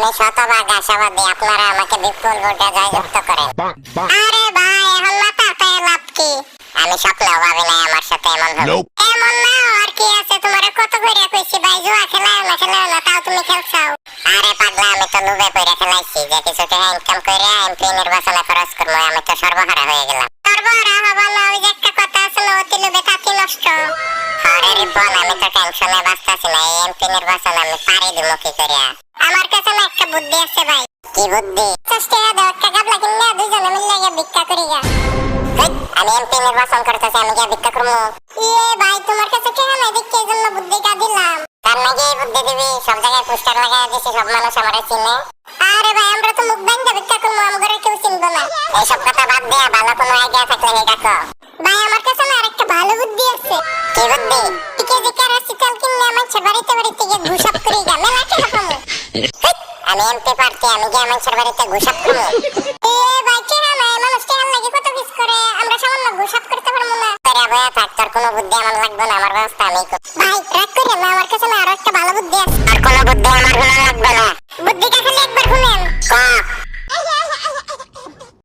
আপনি শতভাগ আশাবাদী, আপনারা আমাকে বিপুল ভোটে জয়যুক্ত করেন। আরে ভাই, এখন মাথা তাই লাভ কি? আমি স্বপ্নেও ভাবি নাই আমার সাথে এমন হবে। এমন না আর কি আছে, তোমারে কত কইরা কইছি ভাই, জুয়া খেলাও না তাও তুমি খেলছাও। আরে পাগলা, আমি তো লোভে পইরা খেলাইছি যে কিছু টাকা ইনকাম কইরা এমপি নির্বাচনে খরচ করবো। আমি তো সর্বহারা হয়ে গেলাম। সর্বহারা হবা না, ওই যে একটা কথা আছে না, অতি লোভে তাতি নষ্ট। আরে রিপন, আমি তো টেনশনে বাঁচতাছি না। এই এমপি নির্বাচন আমি পারি দিমু কি করিয়া? আমার কাছে না একটা বুদ্ধি আছে ভাই। কি বুদ্ধি? চেষ্টা দাও, একটা গাবলা কিনে দুইজনে মিলে গিয়ে ভিক্ষা করি গা। আমি এমপি নির্বাচন করতেছি, আমি গিয়ে ভিক্ষা করবো? ইয়ে ভাই, তোমার কাছে কেন নাই দেখি, এই জন্য বুদ্ধিটা দিলাম। তার নাকি এই বুদ্ধি দিবি? সব জায়গায় পোস্টার লাগাই দিছি, সব মানুষ আমার চিনে। আরে ভাই, আমরা তো মুখ বাইন্ধা ভিক্ষা করবো, আমগরে কেউ চিনবো না। এইসব কথা বাদ দিয়া ভালো কোনো আইডিয়া থাকলে হে ডাকো। ভাই, আমার কাছে না আরেকটা ভালো বুদ্ধি আছে। কি বুদ্ধি? টিকে যে ক্যারাসিটাল কিনে মানুষের বাড়িতে গিয়ে ঘুষাপ করি গা, মেলা টাকা পাবো। আমি এমপি প্রার্থী, আমি গিয়ে মানুষের বাড়িতে ঘুষাপ করবো? এ ভাই, কেনা নাই, মানুষ টেহার লাগে কত কিছু করে, আমরা সামান্য ঘুষাপ করতে পারবো না? তোরা বয়া থাক, তোর কোনো বুদ্ধি আমার লাগবে না, আমার ব্যবস্থা আমি করব। ভাই রাগ করিও না, আমার কাছে না আরো একটা ভালো বুদ্ধি আছে। আর কোনো বুদ্ধি আমার ভালো লাগবে না। বুদ্ধিটা খালি একবার শুনে